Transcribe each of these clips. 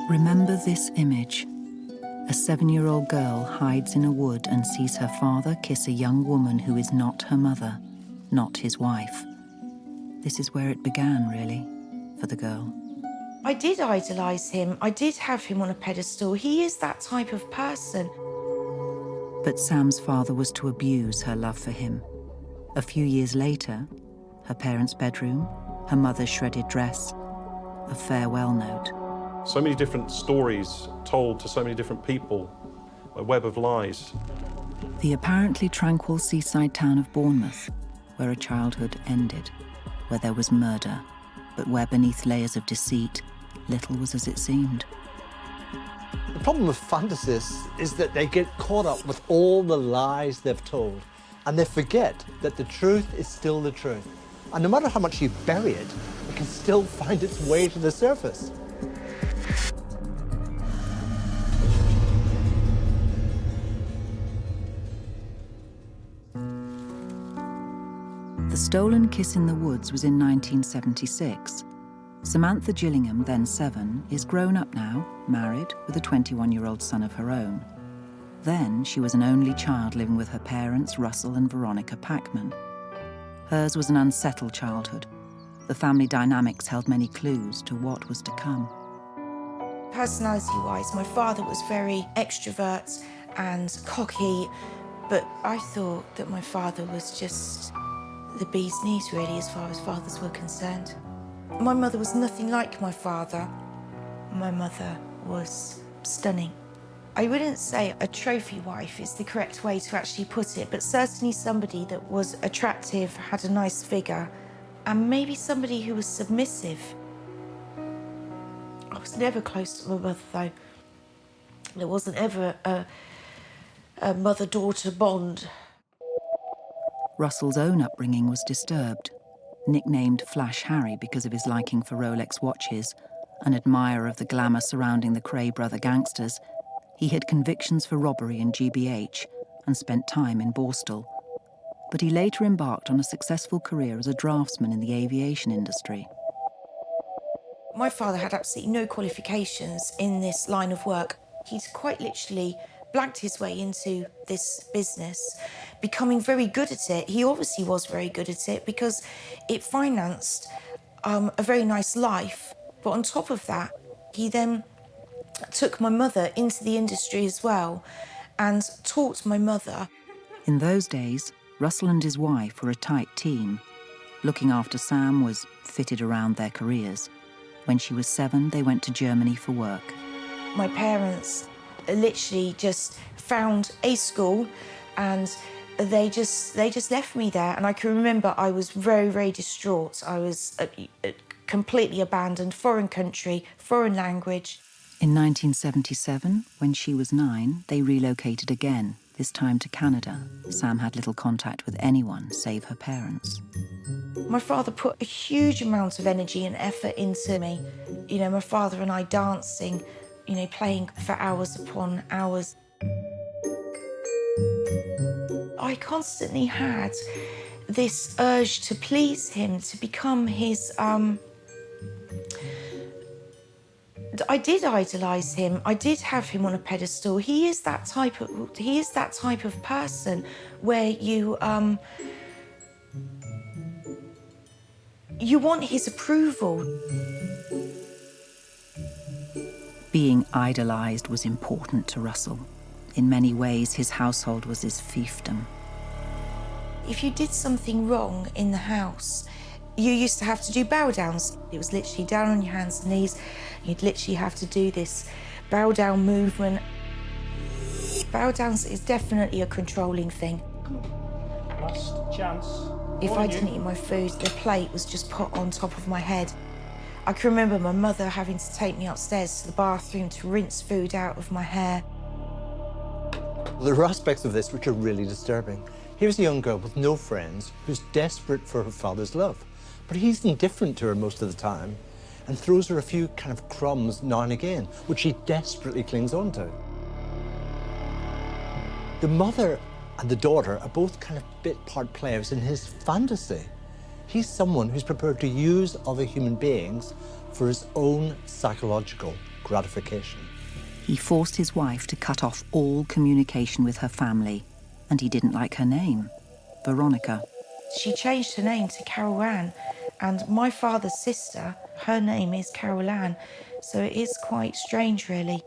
Remember this image. A 7-year-old girl hides in a wood and sees her father kiss a young woman who is not her mother, not his wife. This is where it began, really, for the girl. I did idolise him. I did have him on a pedestal. He is that type of person. But Sam's father was to abuse her love for him. A few years later, her parents' bedroom, her mother's shredded dress, a farewell note. So many different stories told to so many different people, a web of lies. The apparently tranquil seaside town of Bournemouth, where a childhood ended, where there was murder, but where beneath layers of deceit, little was as it seemed. The problem with fantasies is that they get caught up with all the lies they've told, and they forget that the truth is still the truth. And no matter how much you bury it, it can still find its way to the surface. The stolen kiss in the woods was in 1976. Samantha Gillingham, then 7, is grown up now, married, with a 21-year-old son of her own. Then she was an only child living with her parents, Russell and Veronica Packman. Hers was an unsettled childhood. The family dynamics held many clues to what was to come. Personality-wise, my father was very extrovert and cocky, but I thought that my father was just the bee's knees, really, as far as fathers were concerned. My mother was nothing like my father. My mother was stunning. I wouldn't say a trophy wife is the correct way to actually put it, but certainly somebody that was attractive, had a nice figure, and maybe somebody who was submissive. I was never close to my mother, though. There wasn't ever a mother-daughter bond. Russell's own upbringing was disturbed. Nicknamed Flash Harry because of his liking for Rolex watches, an admirer of the glamour surrounding the Cray brother gangsters, he had convictions for robbery in GBH and spent time in Borstal. But he later embarked on a successful career as a draftsman in the aviation industry. My father had absolutely no qualifications in this line of work. He'd quite literally blanked his way into this business, becoming very good at it. He obviously was very good at it because it financed a very nice life. But on top of that, he then took my mother into the industry as well and taught my mother. In those days, Russell and his wife were a tight team. Looking after Sam was fitted around their careers. When she was 7, they went to Germany for work. My parents literally just found a school and they just left me there. And I can remember I was very, very distraught. I was completely abandoned, foreign country, foreign language. In 1977, when she was 9, they relocated again, this time to Canada. Sam had little contact with anyone save her parents. My father put a huge amount of energy and effort into me. You know, my father and I dancing, you know, playing for hours upon hours. I constantly had this urge to please him, to become his, I did idolise him. I did have him on a pedestal. He is that type of person where you want his approval. Being idolised was important to Russell. In many ways, his household was his fiefdom. If you did something wrong in the house, you used to have to do bow downs. It was literally down on your hands and knees. You'd literally have to do this bow down movement. Bow downs is definitely a controlling thing. Last chance. If I didn't eat my food, the plate was just put on top of my head. I can remember my mother having to take me upstairs to the bathroom to rinse food out of my hair. There are aspects of this which are really disturbing. Here's a young girl with no friends who's desperate for her father's love, but he's indifferent to her most of the time and throws her a few kind of crumbs now and again, which she desperately clings on to. The mother and the daughter are both kind of bit part players in his fantasy. He's someone who's prepared to use other human beings for his own psychological gratification. He forced his wife to cut off all communication with her family, and he didn't like her name, Veronica. She changed her name to Carol Ann, and my father's sister, her name is Carol Ann, so it is quite strange, really.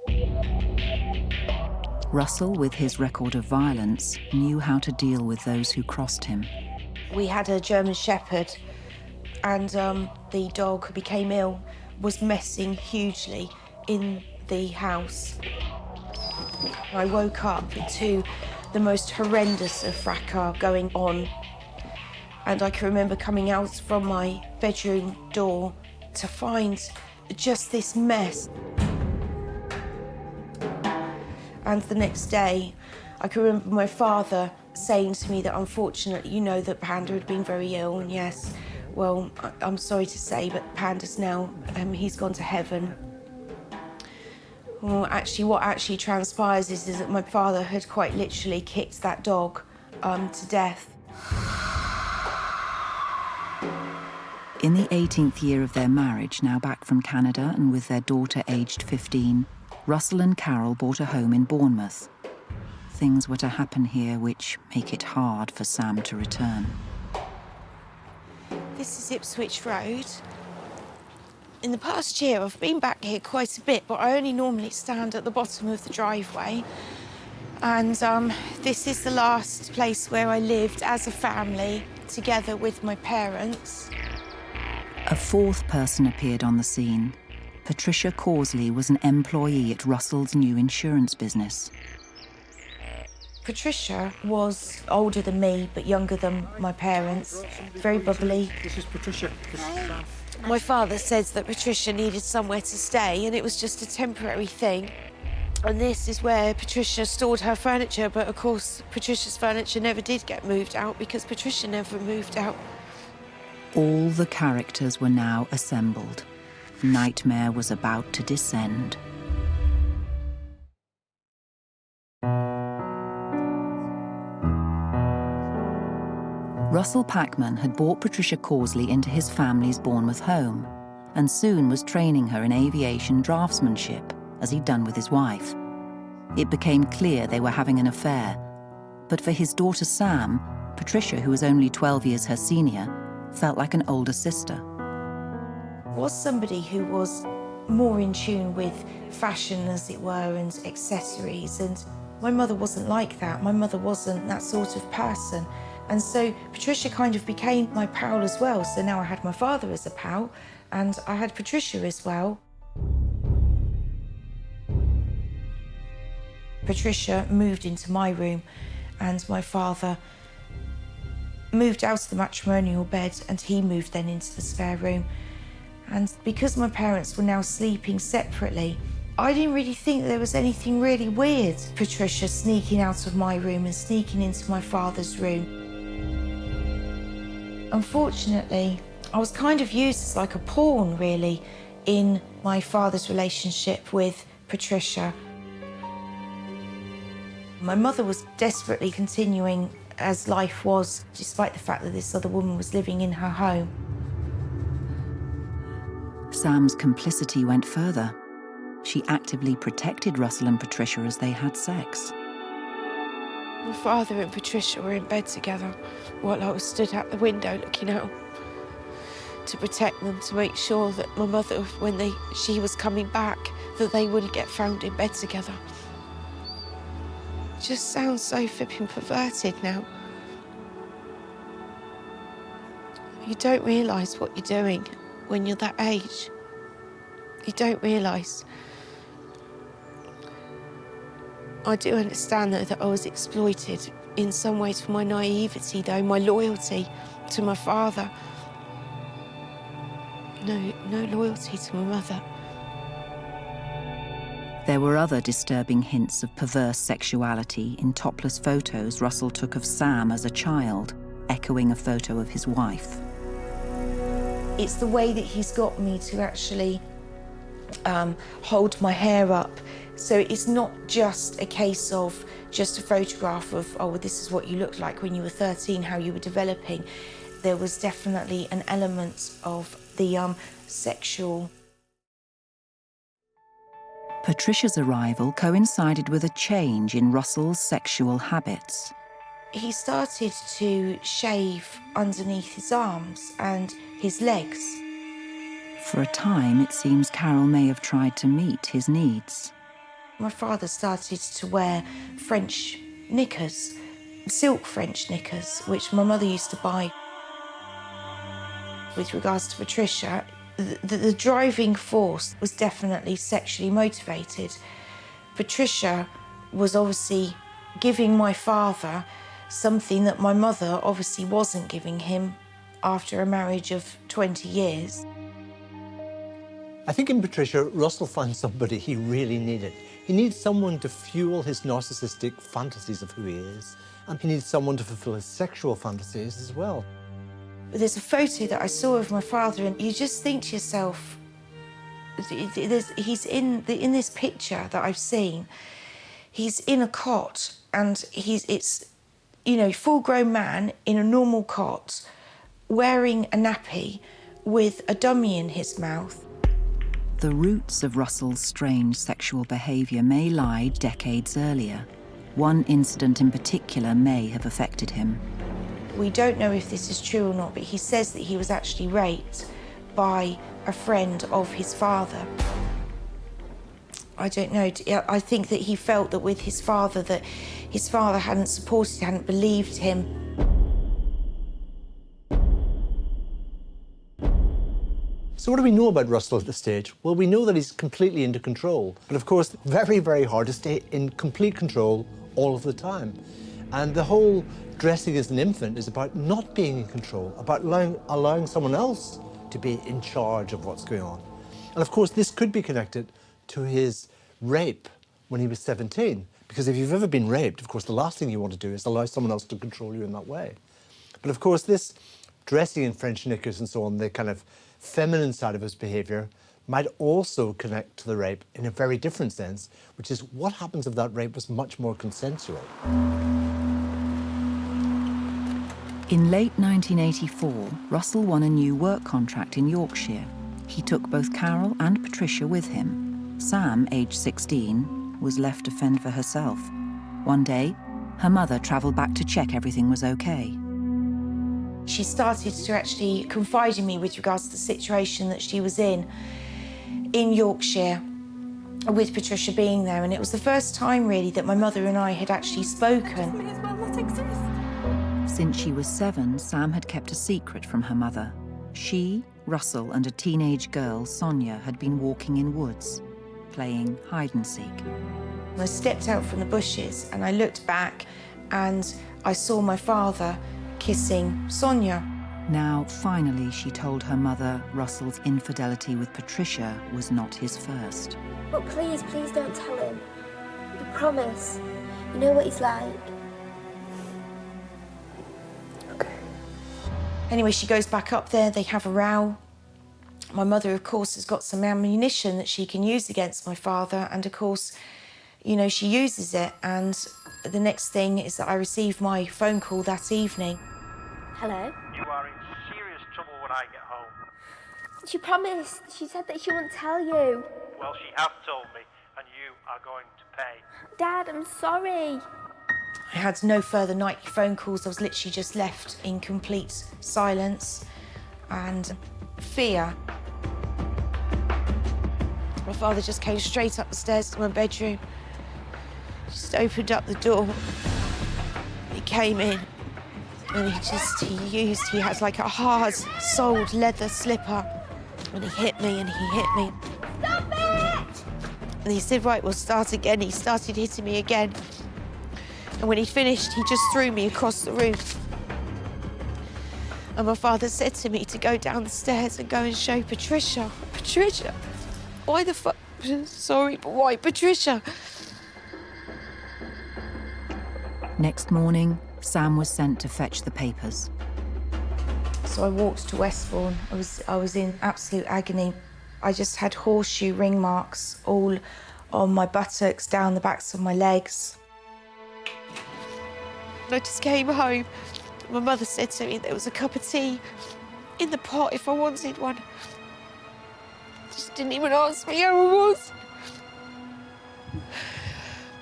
Russell, with his record of violence, knew how to deal with those who crossed him. We had a German Shepherd, and the dog became ill, was messing hugely in the house. I woke up to the most horrendous of fracas going on, and I can remember coming out from my bedroom door to find just this mess. And the next day, I can remember my father saying to me that unfortunately, you know, that Panda had been very ill, and yes, well, I'm sorry to say, but Panda's now, he's gone to heaven. Well, actually, what actually transpires is that my father had quite literally kicked that dog to death. In the 18th year of their marriage, now back from Canada and with their daughter aged 15, Russell and Carol bought a home in Bournemouth. Things were to happen here which make it hard for Sam to return. This is Ipswich Road. In the past year, I've been back here quite a bit, but I only normally stand at the bottom of the driveway. And this is the last place where I lived as a family, together with my parents. A fourth person appeared on the scene. Patricia Causley was an employee at Russell's new insurance business. Patricia was older than me, but younger than my parents. Very bubbly. This is Patricia. This is Sam. My father says that Patricia needed somewhere to stay, and it was just a temporary thing. And this is where Patricia stored her furniture, but of course, Patricia's furniture never did get moved out because Patricia never moved out. All the characters were now assembled. Nightmare was about to descend. Russell Packman had brought Patricia Causley into his family's Bournemouth home and soon was training her in aviation draftsmanship, as he'd done with his wife. It became clear they were having an affair, but for his daughter Sam, Patricia, who was only 12 years her senior, felt like an older sister. Was somebody who was more in tune with fashion, as it were, and accessories, and my mother wasn't like that. My mother wasn't that sort of person. And so Patricia kind of became my pal as well. So now I had my father as a pal, and I had Patricia as well. Patricia moved into my room, and my father moved out of the matrimonial bed, and he moved then into the spare room. And because my parents were now sleeping separately, I didn't really think there was anything really weird. Patricia sneaking out of my room and sneaking into my father's room. Unfortunately, I was kind of used as like a pawn, really, in my father's relationship with Patricia. My mother was desperately continuing as life was, despite the fact that this other woman was living in her home. Sam's complicity went further. She actively protected Russell and Patricia as they had sex. My father and Patricia were in bed together while I was stood at the window looking out to protect them, to make sure that my mother, when she was coming back, that they wouldn't get found in bed together. It just sounds so flipping perverted now. You don't realise what you're doing when you're that age. You don't realise. I do understand, though, that I was exploited in some ways for my naivety, though, my loyalty to my father. No loyalty to my mother. There were other disturbing hints of perverse sexuality in topless photos Russell took of Sam as a child, echoing a photo of his wife. It's the way that he's got me to actually hold my hair up. So it's not just a case of just a photograph of, oh, well, this is what you looked like when you were 13, how you were developing. There was definitely an element of the sexual. Patricia's arrival coincided with a change in Russell's sexual habits. He started to shave underneath his arms and his legs. For a time, it seems Carol may have tried to meet his needs. My father started to wear French knickers, silk French knickers, which my mother used to buy. With regards to Patricia, the driving force was definitely sexually motivated. Patricia was obviously giving my father something that my mother obviously wasn't giving him after a marriage of 20 years. I think in Patricia, Russell found somebody he really needed. He needs someone to fuel his narcissistic fantasies of who he is, and he needs someone to fulfill his sexual fantasies as well. There's a photo that I saw of my father, and you just think to yourself, he's in this picture that I've seen, he's in a cot, and it's, you know, full-grown man in a normal cot, wearing a nappy with a dummy in his mouth. The roots of Russell's strange sexual behaviour may lie decades earlier. One incident in particular may have affected him. We don't know if this is true or not, but he says that he was actually raped by a friend of his father. I don't know. I think that he felt that with his father, that his father hadn't supported, hadn't believed him. So what do we know about Russell at this stage? Well, we know that he's completely into control. But of course, very, very hard to stay in complete control all of the time. And the whole dressing as an infant is about not being in control, about allowing someone else to be in charge of what's going on. And of course, this could be connected to his rape when he was 17. Because if you've ever been raped, of course, the last thing you want to do is allow someone else to control you in that way. But of course, this dressing in French knickers and so on, the kind of feminine side of his behaviour, might also connect to the rape in a very different sense, which is what happens if that rape was much more consensual. In late 1984, Russell won a new work contract in Yorkshire. He took both Carol and Patricia with him. Sam, aged 16, was left to fend for herself. One day, her mother travelled back to check everything was okay. She started to actually confide in me with regards to the situation that she was in Yorkshire, with Patricia being there. And it was the first time, really, that my mother and I had actually spoken. May as well not exist. Since she was 7, Sam had kept a secret from her mother. She, Russell, and a teenage girl, Sonia, had been walking in woods, playing hide-and-seek. I stepped out from the bushes and I looked back and I saw my father kissing Sonia. Now, finally, she told her mother Russell's infidelity with Patricia was not his first. But please, please don't tell him. You promise. You know what he's like. Anyway, she goes back up there, they have a row. My mother, of course, has got some ammunition that she can use against my father, and of course, you know, she uses it. And the next thing is that I receive my phone call that evening. Hello? You are in serious trouble when I get home. She promised. She said that she wouldn't tell you. Well, she has told me, and you are going to pay. Dad, I'm sorry. I had no further nightly phone calls. I was literally just left in complete silence and fear. My father just came straight up the stairs to my bedroom, just opened up the door. He came in and he had like a hard-soled leather slipper, and he hit me and he hit me. Stop it! And he said, right, we'll start again. He started hitting me again. And when he finished, he just threw me across the room. And my father said to me to go down the stairs and go and show Patricia. Patricia? Why the fuck? Sorry, but why Patricia? Next morning, Sam was sent to fetch the papers. So I walked to Westbourne. I was in absolute agony. I just had horseshoe ring marks all on my buttocks, down the backs of my legs. I just came home My mother said to me there was a cup of tea in the pot if I wanted one. She didn't even ask me how I was.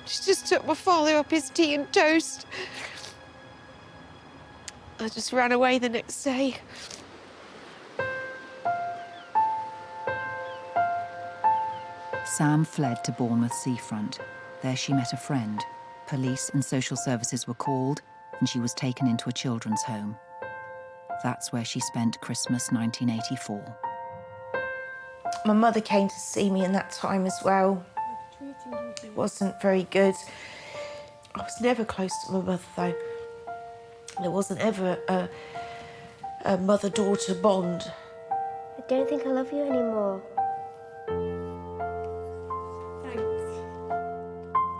She just took my father up his tea and toast. I just ran away the next day. Sam fled to Bournemouth seafront. There she met a friend. Police and social services were called, and she was taken into a children's home. That's where she spent Christmas 1984. My mother came to see me in that time as well. It wasn't very good. I was never close to my mother, though. There wasn't ever a mother-daughter bond. I don't think I love you anymore.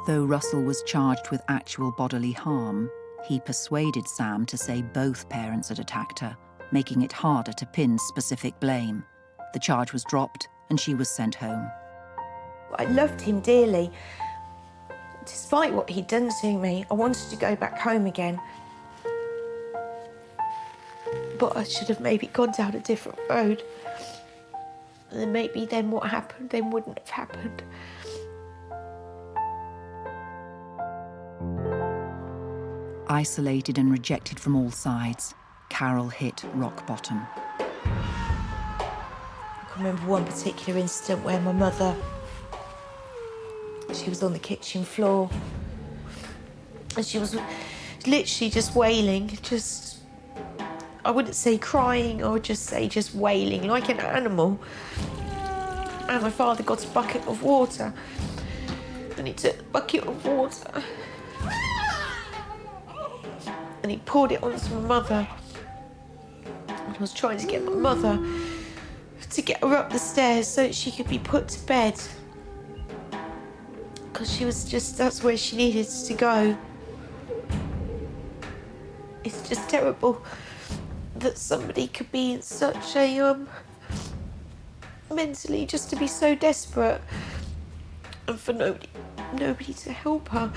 Though Russell was charged with actual bodily harm, he persuaded Sam to say both parents had attacked her, making it harder to pin specific blame. The charge was dropped and she was sent home. I loved him dearly. Despite what he'd done to me, I wanted to go back home again. But I should have maybe gone down a different road. And then maybe then what happened then wouldn't have happened. Isolated and rejected from all sides, Carol hit rock bottom. I can remember one particular incident where my mother, she was on the kitchen floor and she was literally just wailing, I wouldn't say crying, I would just say just wailing like an animal. And my father got a bucket of water and he took the bucket of water and he poured it onto my mother. And I was trying to get my mother to get her up the stairs so that she could be put to bed. Because she was that's where she needed to go. It's just terrible that somebody could be in such a, mentally just to be so desperate and for nobody to help her.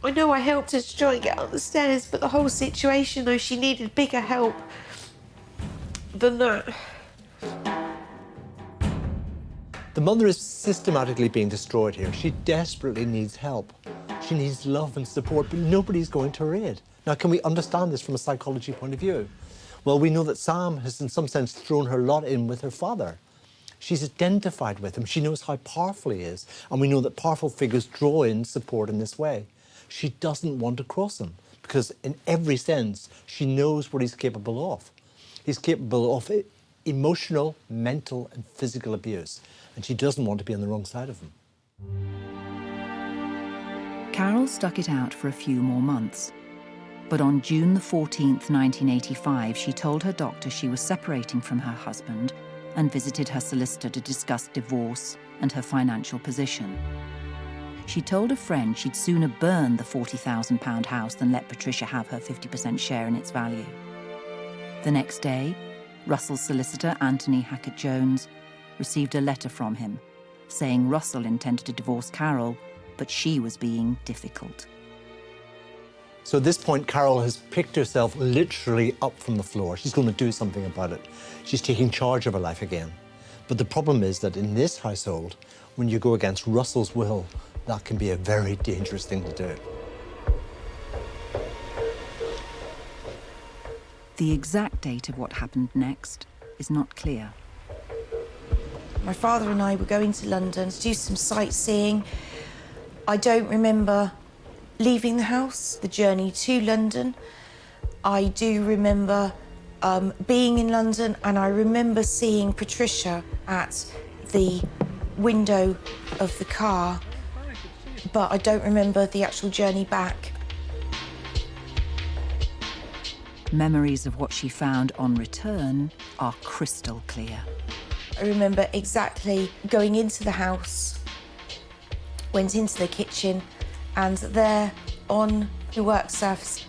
I know I helped her to try and get up the stairs, but the whole situation, though, she needed bigger help than that. The mother is systematically being destroyed here. She desperately needs help. She needs love and support, but nobody's going to her aid. Now, can we understand this from a psychology point of view? Well, we know that Sam has, in some sense, thrown her lot in with her father. She's identified with him. She knows how powerful he is, and we know that powerful figures draw in support in this way. She doesn't want to cross him because, in every sense, she knows what he's capable of. He's capable of emotional, mental, and physical abuse, and she doesn't want to be on the wrong side of him. Carol stuck it out for a few more months. But on June the 14th, 1985, she told her doctor she was separating from her husband and visited her solicitor to discuss divorce and her financial position. She told a friend she'd sooner burn the £40,000 house than let Patricia have her 50% share in its value. The next day, Russell's solicitor, Anthony Hackett-Jones, received a letter from him saying Russell intended to divorce Carol, but she was being difficult. So at this point, Carol has picked herself literally up from the floor. She's going to do something about it. She's taking charge of her life again. But the problem is that in this household, when you go against Russell's will, that can be a very dangerous thing to do. The exact date of what happened next is not clear. My father and I were going to London to do some sightseeing. I don't remember leaving the house, the journey to London. I do remember being in London, and I remember seeing Patricia at the window of the car, but I don't remember the actual journey back. Memories of what she found on return are crystal clear. I remember exactly going into the house, went into the kitchen, and there on the work surface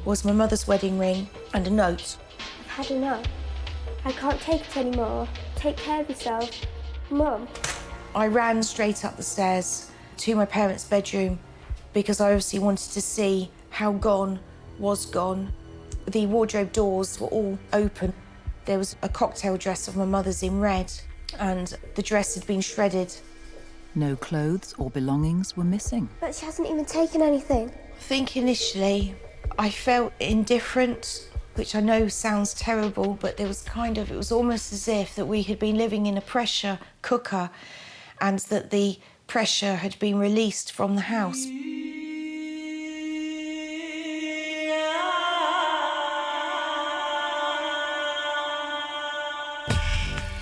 was my mother's wedding ring and a note. I've had enough. I can't take it anymore. Take care of yourself. Mum. I ran straight up the stairs to my parents' bedroom because I obviously wanted to see how gone was gone. The wardrobe doors were all open. There was a cocktail dress of my mother's in red, and the dress had been shredded. No clothes or belongings were missing. But she hasn't even taken anything. I think initially I felt indifferent, which I know sounds terrible, but there was it was almost as if that we had been living in a pressure cooker and that the pressure had been released from the house.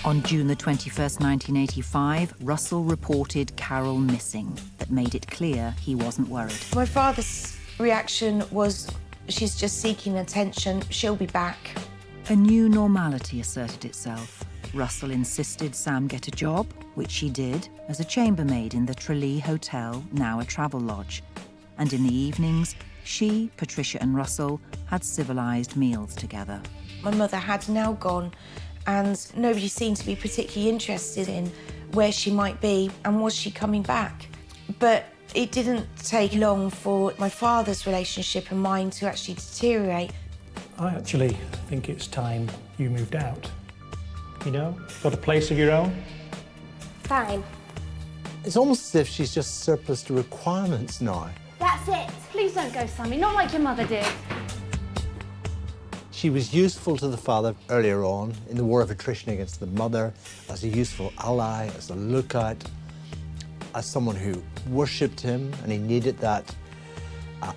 On June the 21st, 1985, Russell reported Carol missing, but made it clear he wasn't worried. My father's reaction was, she's just seeking attention, she'll be back. A new normality asserted itself. Russell insisted Sam get a job, which she did, as a chambermaid in the Tralee Hotel, now a travel lodge. And in the evenings, she, Patricia and Russell had civilised meals together. My mother had now gone, and nobody seemed to be particularly interested in where she might be and was she coming back. But it didn't take long for my father's relationship and mine to actually deteriorate. I actually think it's time you moved out. You know, got a place of your own. Fine. It's almost as if she's just surplus to requirements now. That's it. Please don't go, Sammy, not like your mother did. She was useful to the father earlier on in the war of attrition against the mother, as a useful ally, as a lookout, as someone who worshipped him, and he needed that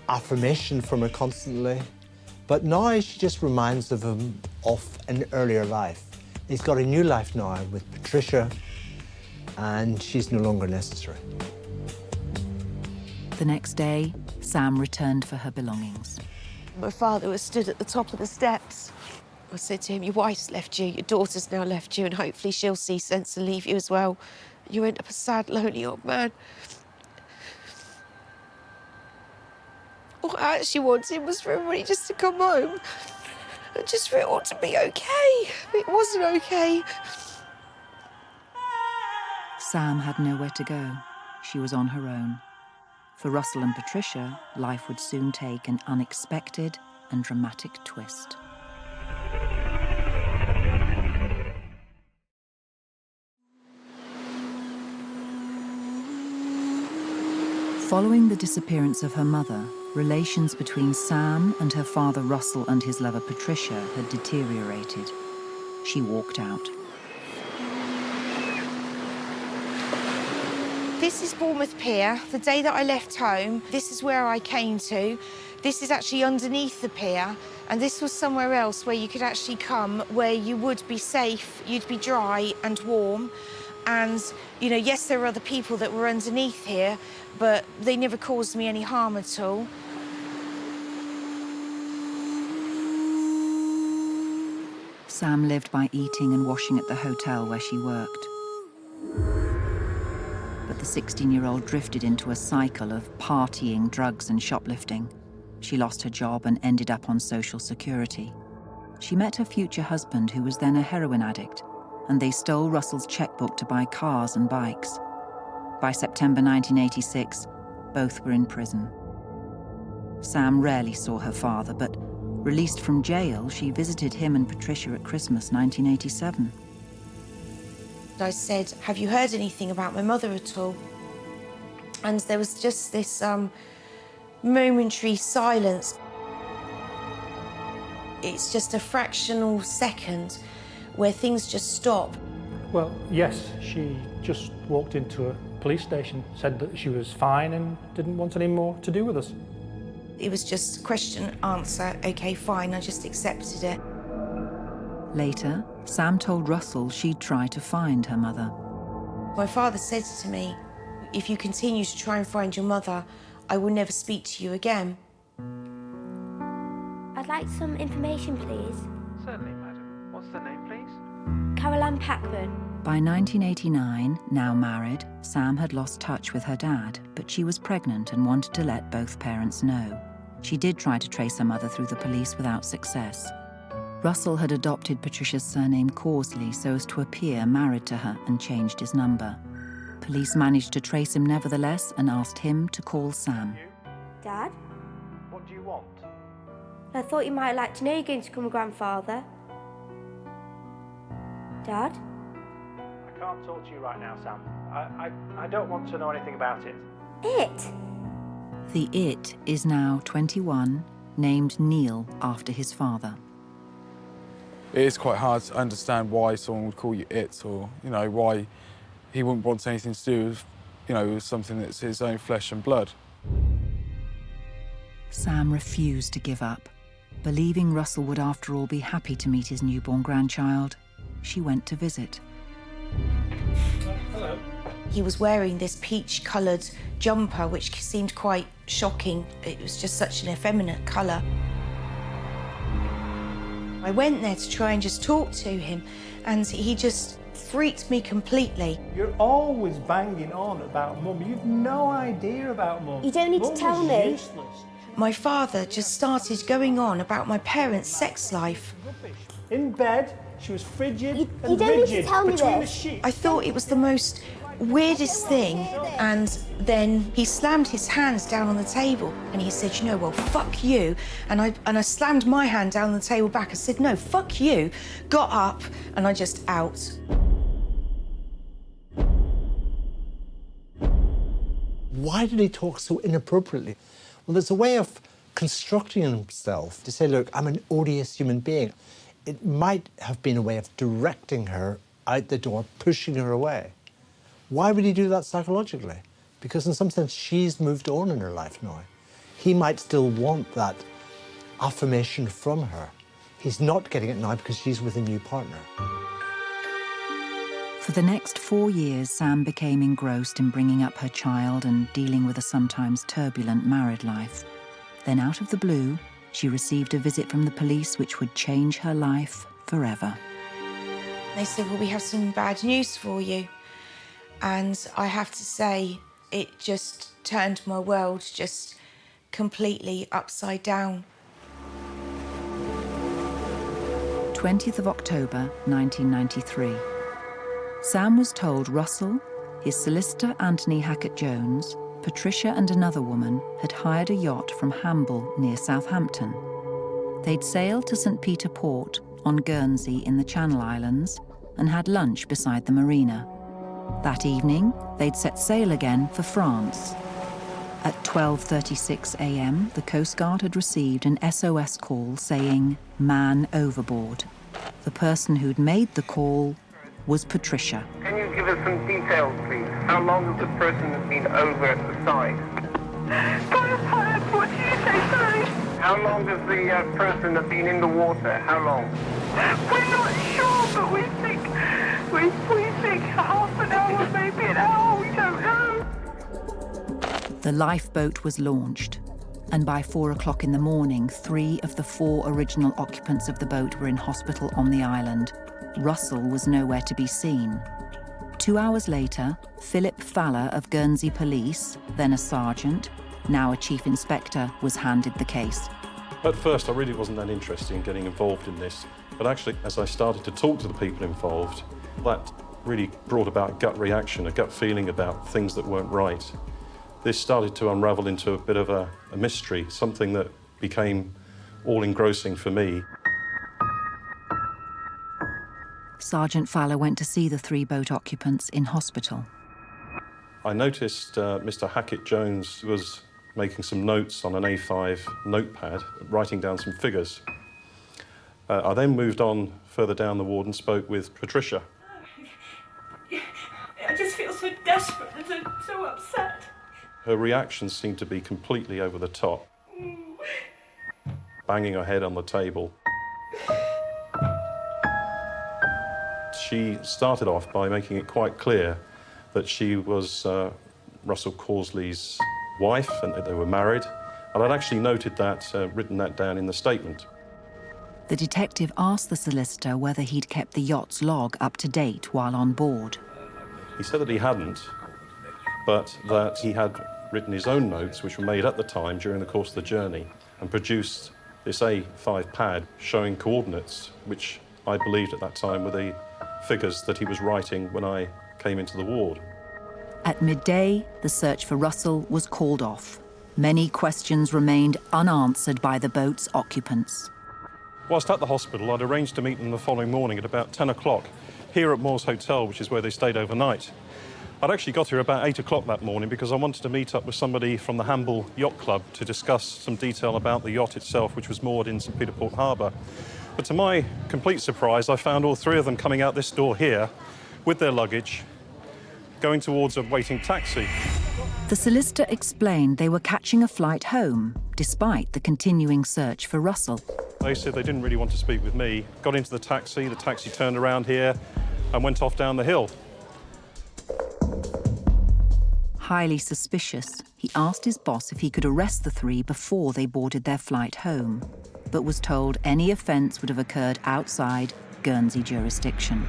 affirmation from her constantly. But now she just reminds of him of an earlier life. He's got a new life now with Patricia, and she's no longer necessary. The next day, Sam returned for her belongings. My father was stood at the top of the steps. I said to him, your wife's left you, your daughter's now left you, and hopefully she'll see sense and leave you as well. You end up a sad, lonely old man. All I actually wanted was for everybody just to come home and just for it all to be okay. It wasn't okay. Sam had nowhere to go. She was on her own. For Russell and Patricia, life would soon take an unexpected and dramatic twist. Following the disappearance of her mother, relations between Sam and her father Russell and his lover Patricia had deteriorated. She walked out. This is Bournemouth Pier. The day that I left home, this is where I came to. This is actually underneath the pier, and this was somewhere else where you could actually come, where you would be safe, you'd be dry and warm. And, you know, yes, there were other people that were underneath here, but they never caused me any harm at all. Sam lived by eating and washing at the hotel where she worked. But the 16-year-old drifted into a cycle of partying, drugs and shoplifting. She lost her job and ended up on Social Security. She met her future husband, who was then a heroin addict, and they stole Russell's checkbook to buy cars and bikes. By September 1986, both were in prison. Sam rarely saw her father, but released from jail, she visited him and Patricia at Christmas 1987. I said, have you heard anything about my mother at all? And there was just this momentary silence. It's just a fractional second where things just stop. Well, yes, she just walked into a police station, said that she was fine and didn't want any more to do with us. It was just question, answer, okay, fine, I just accepted it. Later, Sam told Russell she'd try to find her mother. My father said to me, if you continue to try and find your mother, I will never speak to you again. I'd like some information, please. Certainly, madam. What's the name, please? Caroline Packman. By 1989, now married, Sam had lost touch with her dad, but she was pregnant and wanted to let both parents know. She did try to trace her mother through the police without success. Russell had adopted Patricia's surname Causley so as to appear married to her and changed his number. Police managed to trace him nevertheless and asked him to call Sam. Dad? What do you want? I thought you might like to know you're going to become a grandfather. Dad? I can't talk to you right now, Sam. I don't want to know anything about it. It? The it is now 21, named Neil after his father. It is quite hard to understand why someone would call you it, or, you know, why he wouldn't want anything to do with, you know, with something that's his own flesh and blood. Sam refused to give up. Believing Russell would after all be happy to meet his newborn grandchild, she went to visit. Hello. He was wearing this peach-coloured jumper, which seemed quite shocking. It was just such an effeminate colour. I went there to try and just talk to him, and he just freaked me completely. You're always banging on about Mum. You've no idea about Mum. You don't need to tell me. Useless. My father just started going on about my parents' sex life. Rubbish. In bed, she was frigid You and don't need to rigid tell me between the this. sheets. I thought it was the most weirdest thing, and then he slammed his hands down on the table and he said, you know, well, fuck you. And I slammed my hand down on the table back. I said, no, fuck you. Got up and I just out. Why did he talk so inappropriately? Well, there's a way of constructing himself to say, look, I'm an odious human being. It might have been a way of directing her out the door, pushing her away. Why would he do that psychologically? Because in some sense, she's moved on in her life now. He might still want that affirmation from her. He's not getting it now because she's with a new partner. For the next 4 years, Sam became engrossed in bringing up her child and dealing with a sometimes turbulent married life. Then out of the blue, she received a visit from the police which would change her life forever. They said, well, we have some bad news for you. And I have to say, it just turned my world just completely upside down. 20th of October, 1993. Sam was told Russell, his solicitor Anthony Hackett-Jones, Patricia and another woman had hired a yacht from Hamble near Southampton. They'd sailed to St. Peter Port on Guernsey in the Channel Islands and had lunch beside the marina. That evening, they'd set sail again for France. At 12:36 a.m., the Coast Guard had received an SOS call saying, "Man overboard." The person who'd made the call was Patricia. Can you give us some details, please? How long has the person been over at the side? What did you say, sorry? How long has the person been in the water? How long? We're not sure, but we think half an hour, maybe an hour, we don't know. The lifeboat was launched, and by 4 o'clock in the morning, 3 of the 4 original occupants of the boat were in hospital on the island. Russell was nowhere to be seen. 2 hours later, Philip Faller of Guernsey Police, then a sergeant, now a chief inspector, was handed the case. At first, I really wasn't that interested in getting involved in this, but actually, as I started to talk to the people involved, that really brought about a gut reaction, a gut feeling about things that weren't right. This started to unravel into a bit of a mystery, something that became all-engrossing for me. Sergeant Faller went to see the 3 boat occupants in hospital. I noticed Mr. Hackett-Jones was making some notes on an A5 notepad, writing down some figures. I then moved on further down the ward and spoke with Patricia. I just feel so desperate and so upset. Her reactions seemed to be completely over the top, banging her head on the table. She started off by making it quite clear that she was Russell Causley's wife and that they were married. And I'd actually noted that, written that down in the statement. The detective asked the solicitor whether he'd kept the yacht's log up to date while on board. He said that he hadn't, but that he had written his own notes, which were made at the time during the course of the journey, and produced this A5 pad showing coordinates, which I believed at that time were the figures that he was writing when I came into the ward. At midday, the search for Russell was called off. Many questions remained unanswered by the boat's occupants. Whilst at the hospital, I'd arranged to meet them the following morning at about 10 o'clock here at Moores Hotel, which is where they stayed overnight. I'd actually got here about 8 o'clock that morning because I wanted to meet up with somebody from the Hamble Yacht Club to discuss some detail about the yacht itself, which was moored in St Peter Port Harbour. But to my complete surprise, I found all three of them coming out this door here with their luggage, going towards a waiting taxi. The solicitor explained they were catching a flight home, despite the continuing search for Russell. They said they didn't really want to speak with me, got into the taxi turned around here and went off down the hill. Highly suspicious, he asked his boss if he could arrest the three before they boarded their flight home, but was told any offence would have occurred outside Guernsey jurisdiction.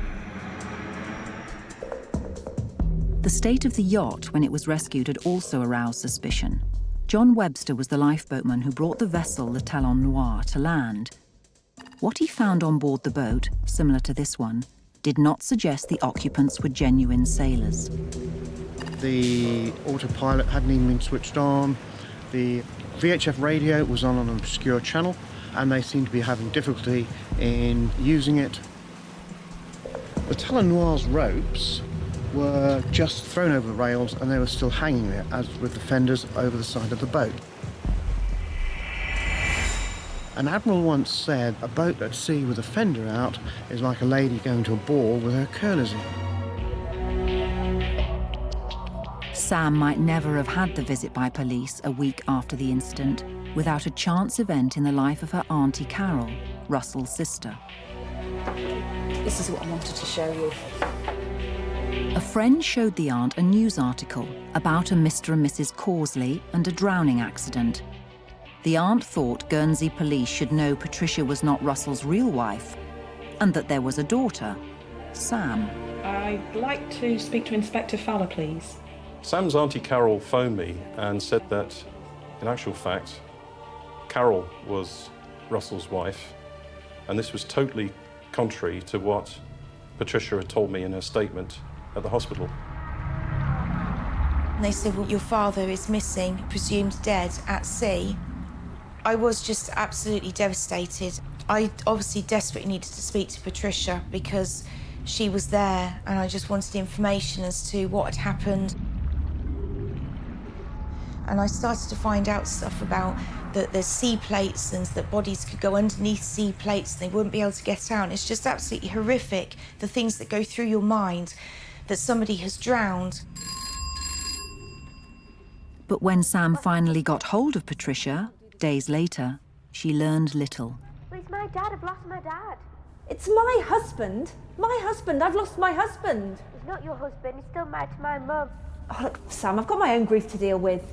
The state of the yacht when it was rescued had also aroused suspicion. John Webster was the lifeboatman who brought the vessel, the Talon Noir, to land. What he found on board the boat, similar to this one, did not suggest the occupants were genuine sailors. The autopilot hadn't even been switched on. The VHF radio was on an obscure channel, and they seemed to be having difficulty in using it. The Talon Noir's ropes were just thrown over the rails, and they were still hanging there, as with the fenders over the side of the boat. An admiral once said, a boat at sea with a fender out is like a lady going to a ball with her curlers in. Sam might never have had the visit by police a week after the incident without a chance event in the life of her Auntie Carol, Russell's sister. This is what I wanted to show you. A friend showed the aunt a news article about a Mr. and Mrs. Causley and a drowning accident. The aunt thought Guernsey police should know Patricia was not Russell's real wife and that there was a daughter, Sam. I'd like to speak to Inspector Fowler, please. Sam's Auntie Carol phoned me and said that, in actual fact, Carol was Russell's wife, and this was totally contrary to what Patricia had told me in her statement at the hospital. And they said, well, your father is missing, presumed dead at sea. I was just absolutely devastated. I obviously desperately needed to speak to Patricia because she was there and I just wanted information as to what had happened. And I started to find out stuff about that there's sea plates and that bodies could go underneath sea plates and they wouldn't be able to get out. And it's just absolutely horrific, the things that go through your mind, that somebody has drowned. But when Sam finally got hold of Patricia, days later, she learned little. Well, it's my dad. I've lost my dad. It's my husband. My husband. I've lost my husband. He's not your husband. He's still married to my mum. Oh, look, Sam, I've got my own grief to deal with.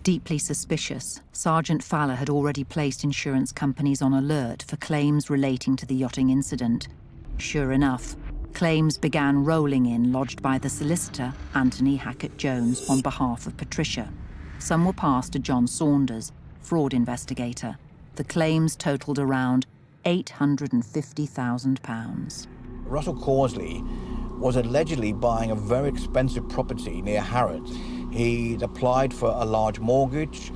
Deeply suspicious, Sergeant Fowler had already placed insurance companies on alert for claims relating to the yachting incident. Sure enough, claims began rolling in, lodged by the solicitor, Anthony Hackett-Jones, on behalf of Patricia. Some were passed to John Saunders, fraud investigator. The claims totalled around £850,000. Russell Causley was allegedly buying a very expensive property near Harrods. He'd applied for a large mortgage,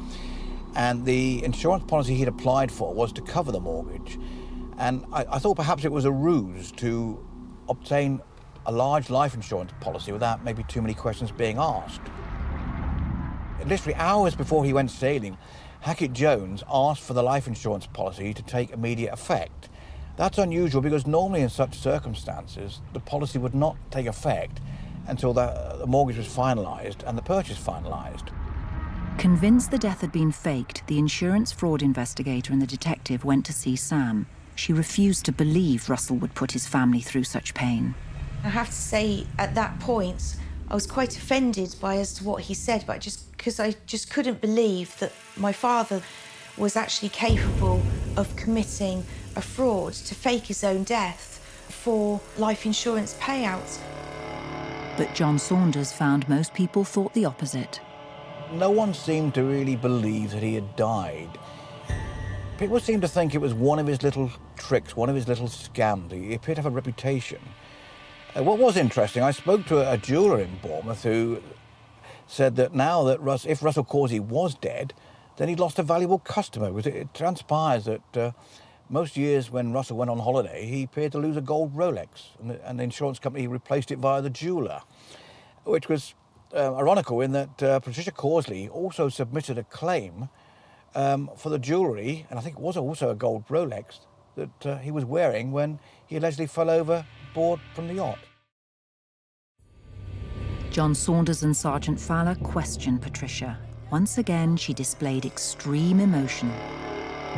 and the insurance policy he'd applied for was to cover the mortgage. And I thought perhaps it was a ruse to obtain a large life insurance policy without maybe too many questions being asked. Literally hours before he went sailing, Hackett-Jones asked for the life insurance policy to take immediate effect. That's unusual because normally in such circumstances, the policy would not take effect until the mortgage was finalised and the purchase finalised. Convinced the death had been faked, the insurance fraud investigator and the detective went to see Sam. She refused to believe Russell would put his family through such pain. I have to say, at that point, I was quite offended by as to what he said, but because I just couldn't believe that my father was actually capable of committing a fraud to fake his own death for life insurance payouts. But John Saunders found most people thought the opposite. No one seemed to really believe that he had died. People seemed to think it was one of his little tricks, one of his little scams. He appeared to have a reputation. What was interesting, I spoke to a jeweller in Bournemouth who said that now that if Russell Causey was dead, then he'd lost a valuable customer. Because it transpires that most years when Russell went on holiday, he appeared to lose a gold Rolex, and the insurance company replaced it via the jeweller, which was ironical in that Patricia Causley also submitted a claim for the jewellery, and I think it was also a gold Rolex, that he was wearing when he allegedly fell overboard from the yacht. John Saunders and Sergeant Fowler questioned Patricia. Once again, she displayed extreme emotion.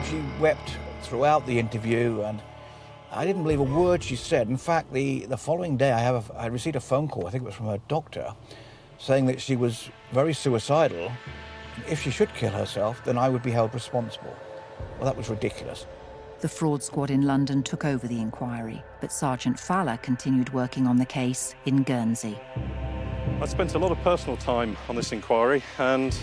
She wept throughout the interview, and I didn't believe a word she said. In fact, the following day, I received a phone call, I think it was from her doctor, saying that she was very suicidal. If she should kill herself, then I would be held responsible. Well, that was ridiculous. The fraud squad in London took over the inquiry, but Sergeant Fowler continued working on the case in Guernsey. I spent a lot of personal time on this inquiry, and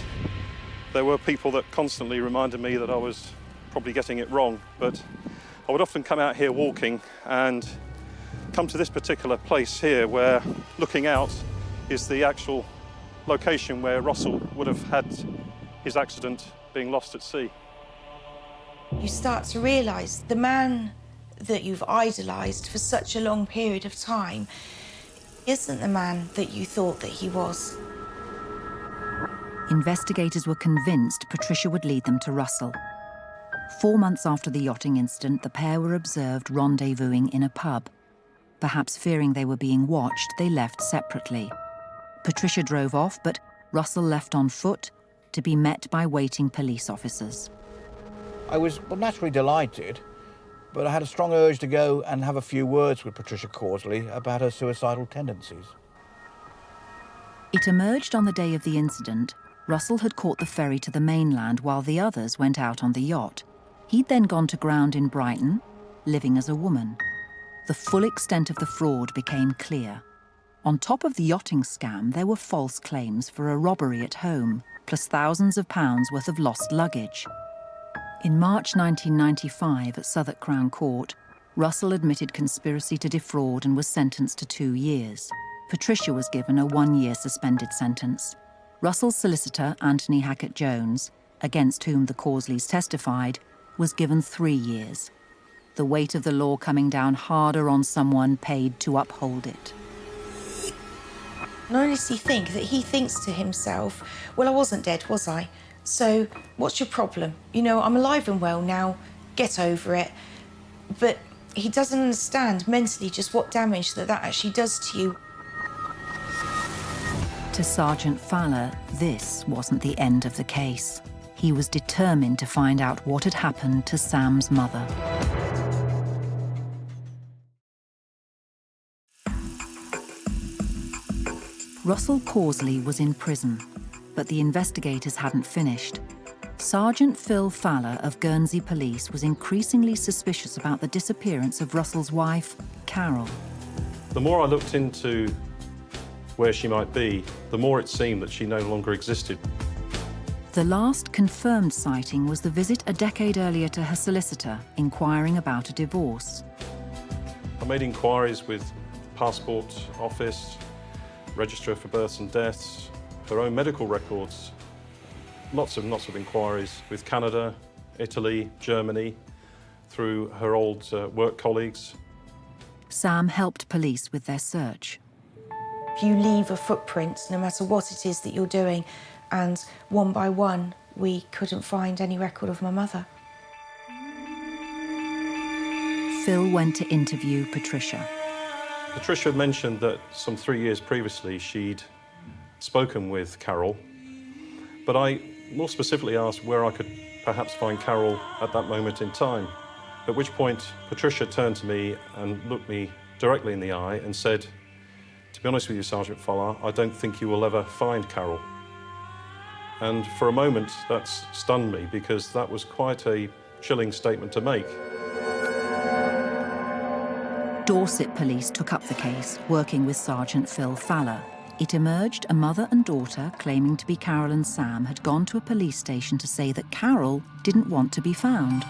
there were people that constantly reminded me that I was probably getting it wrong, but I would often come out here walking and come to this particular place here where, looking out, is the actual location where Russell would have had his accident being lost at sea. You start to realise the man that you've idolised for such a long period of time isn't the man that you thought that he was. Investigators were convinced Patricia would lead them to Russell. 4 months after the yachting incident, the pair were observed rendezvousing in a pub. Perhaps fearing they were being watched, they left separately. Patricia drove off, but Russell left on foot to be met by waiting police officers. I was naturally delighted, but I had a strong urge to go and have a few words with Patricia Causley about her suicidal tendencies. It emerged on the day of the incident, Russell had caught the ferry to the mainland while the others went out on the yacht. He'd then gone to ground in Brighton, living as a woman. The full extent of the fraud became clear. On top of the yachting scam, there were false claims for a robbery at home, plus thousands of pounds worth of lost luggage. In March 1995 at Southwark Crown Court, Russell admitted conspiracy to defraud and was sentenced to 2 years. Patricia was given a 1-year suspended sentence. Russell's solicitor, Anthony Hackett-Jones, against whom the Causleys testified, was given 3 years. The weight of the law coming down harder on someone paid to uphold it. And I honestly think that he thinks to himself, well, I wasn't dead, was I? So what's your problem? You know, I'm alive and well now, get over it. But he doesn't understand mentally just what damage that actually does to you. To Sergeant Fowler, this wasn't the end of the case. He was determined to find out what had happened to Sam's mother. Russell Causley was in prison, but the investigators hadn't finished. Sergeant Phil Fowler of Guernsey Police was increasingly suspicious about the disappearance of Russell's wife, Carol. The more I looked into where she might be, the more it seemed that she no longer existed. The last confirmed sighting was the visit a decade earlier to her solicitor, inquiring about a divorce. I made inquiries with Passport Office, Register for Births and Deaths, her own medical records, lots of inquiries with Canada, Italy, Germany, through her old work colleagues. Sam helped police with their search. If you leave a footprint, no matter what it is that you're doing, and one by one, we couldn't find any record of my mother. Phil went to interview Patricia. Patricia had mentioned that some 3 years previously she'd spoken with Carol, but I more specifically asked where I could perhaps find Carol at that moment in time, at which point Patricia turned to me and looked me directly in the eye and said, "To be honest with you, Sergeant Fowler, I don't think you will ever find Carol." And for a moment, that's stunned me because that was quite a chilling statement to make. Dorset police took up the case, working with Sergeant Phil Fowler. It emerged a mother and daughter claiming to be Carol and Sam had gone to a police station to say that Carol didn't want to be found.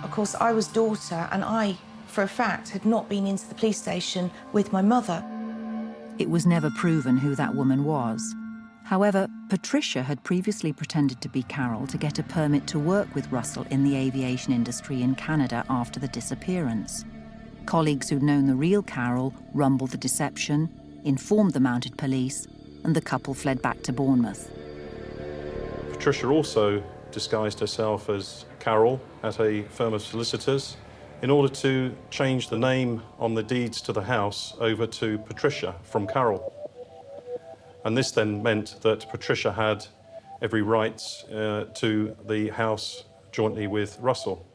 Of course, I was daughter, and I, for a fact, had not been into the police station with my mother. It was never proven who that woman was. However, Patricia had previously pretended to be Carol to get a permit to work with Russell in the aviation industry in Canada after the disappearance. Colleagues who'd known the real Carol rumbled the deception, informed the mounted police, and the couple fled back to Bournemouth. Patricia also disguised herself as Carol at a firm of solicitors in order to change the name on the deeds to the house over to Patricia from Carol. And this then meant that Patricia had every right to the house jointly with Russell.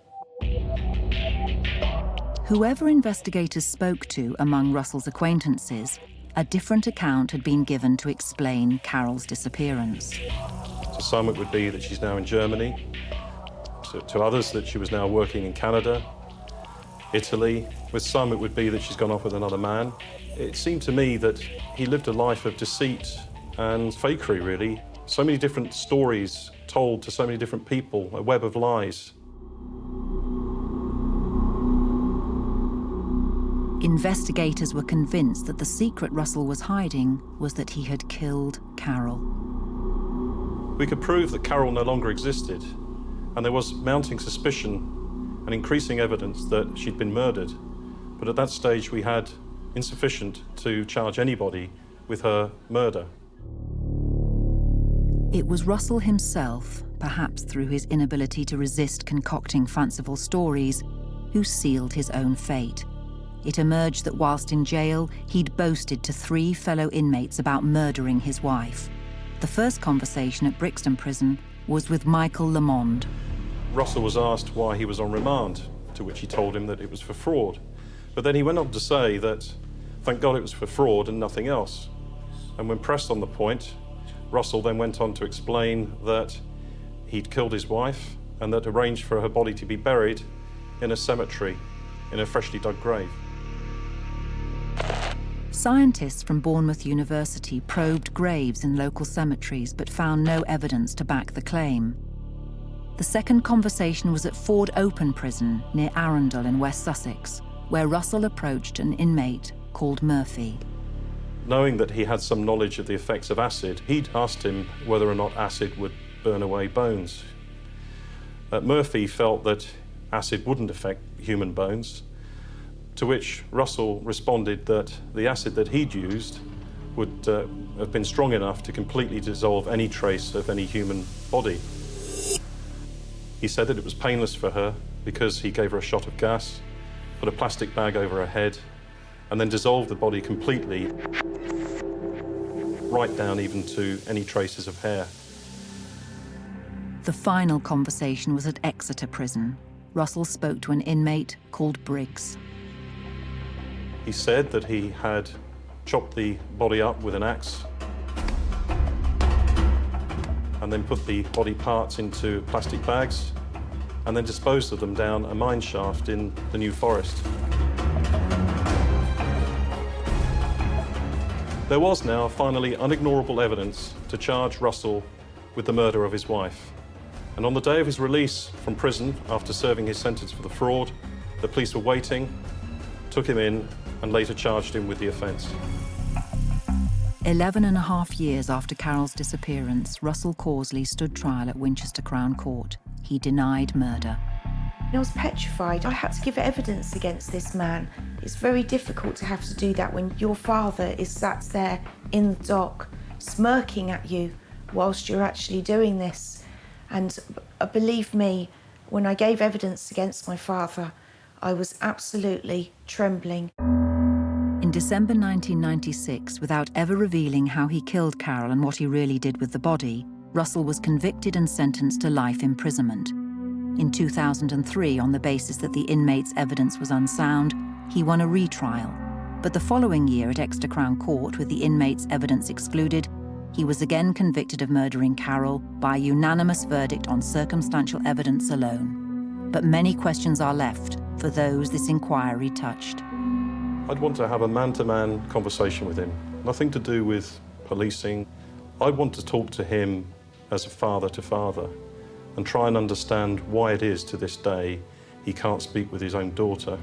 Whoever investigators spoke to among Russell's acquaintances, a different account had been given to explain Carol's disappearance. To some, it would be that she's now in Germany. To others, that she was now working in Canada, Italy. With some, it would be that she's gone off with another man. It seemed to me that he lived a life of deceit and fakery, really. So many different stories told to so many different people, a web of lies. Investigators were convinced that the secret Russell was hiding was that he had killed Carol. We could prove that Carol no longer existed, and there was mounting suspicion and increasing evidence that she'd been murdered. But at that stage, we had insufficient to charge anybody with her murder. It was Russell himself, perhaps through his inability to resist concocting fanciful stories, who sealed his own fate. It emerged that whilst in jail, he'd boasted to 3 fellow inmates about murdering his wife. The first conversation at Brixton Prison was with Michael Lamond. Russell was asked why he was on remand, to which he told him that it was for fraud. But then he went on to say that, thank God it was for fraud and nothing else. And when pressed on the point, Russell then went on to explain that he'd killed his wife and that arranged for her body to be buried in a cemetery, in a freshly dug grave. Scientists from Bournemouth University probed graves in local cemeteries but found no evidence to back the claim. The second conversation was at Ford Open Prison near Arundel in West Sussex, where Russell approached an inmate called Murphy. Knowing that he had some knowledge of the effects of acid, he'd asked him whether or not acid would burn away bones. Murphy felt that acid wouldn't affect human bones, to which Russell responded that the acid that he'd used would have been strong enough to completely dissolve any trace of any human body. He said that it was painless for her because he gave her a shot of gas, put a plastic bag over her head, and then dissolved the body completely, right down even to any traces of hair. The final conversation was at Exeter Prison. Russell spoke to an inmate called Briggs. He said that he had chopped the body up with an axe and then put the body parts into plastic bags and then disposed of them down a mine shaft in the New Forest. There was now finally unignorable evidence to charge Russell with the murder of his wife. And on the day of his release from prison, after serving his sentence for the fraud, the police were waiting, took him in, and later charged him with the offence. 11.5 years after Carol's disappearance, Russell Causley stood trial at Winchester Crown Court. He denied murder. I was petrified. I had to give evidence against this man. It's very difficult to have to do that when your father is sat there in the dock, smirking at you whilst you're actually doing this. And believe me, when I gave evidence against my father, I was absolutely trembling. In December 1996, without ever revealing how he killed Carol and what he really did with the body, Russell was convicted and sentenced to life imprisonment. In 2003, on the basis that the inmate's evidence was unsound, he won a retrial. But the following year at Exeter Crown Court, with the inmate's evidence excluded, he was again convicted of murdering Carol by a unanimous verdict on circumstantial evidence alone. But many questions are left for those this inquiry touched. I'd want to have a man-to-man conversation with him, nothing to do with policing. I'd want to talk to him as a father to father and try and understand why it is to this day he can't speak with his own daughter,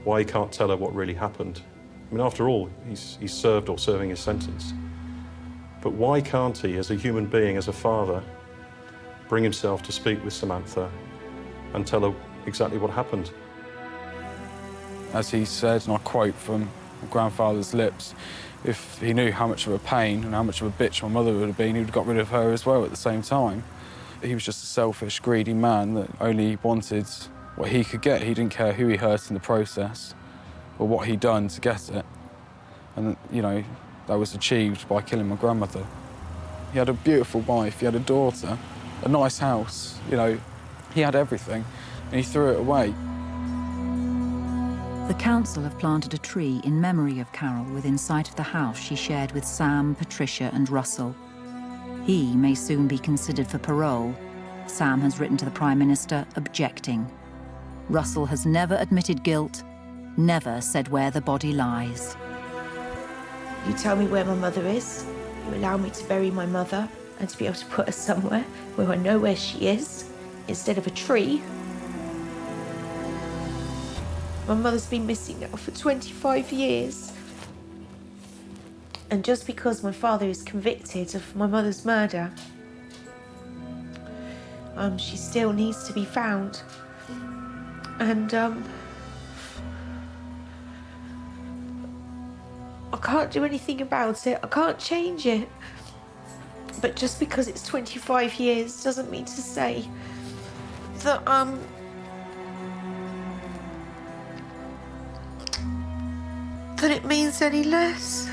why he can't tell her what really happened. I mean, after all, he's served or serving his sentence. But why can't he, as a human being, as a father, bring himself to speak with Samantha and tell her exactly what happened? As he said, and I quote from my grandfather's lips, if he knew how much of a pain and how much of a bitch my mother would have been, he would have got rid of her as well at the same time. He was just a selfish, greedy man that only wanted what he could get. He didn't care who he hurt in the process or what he'd done to get it. And, you know, that was achieved by killing my grandmother. He had a beautiful wife, he had a daughter, a nice house, you know, he had everything, and he threw it away. The council have planted a tree in memory of Carol within sight of the house she shared with Sam, Patricia and Russell. He may soon be considered for parole. Sam has written to the Prime Minister objecting. Russell has never admitted guilt, never said where the body lies. You tell me where my mother is, you allow me to bury my mother and to be able to put her somewhere where I know where she is, instead of a tree. My mother's been missing now for 25 years. And just because my father is convicted of my mother's murder, she still needs to be found. And I can't do anything about it. I can't change it. But just because it's 25 years doesn't mean to say that that it means any less.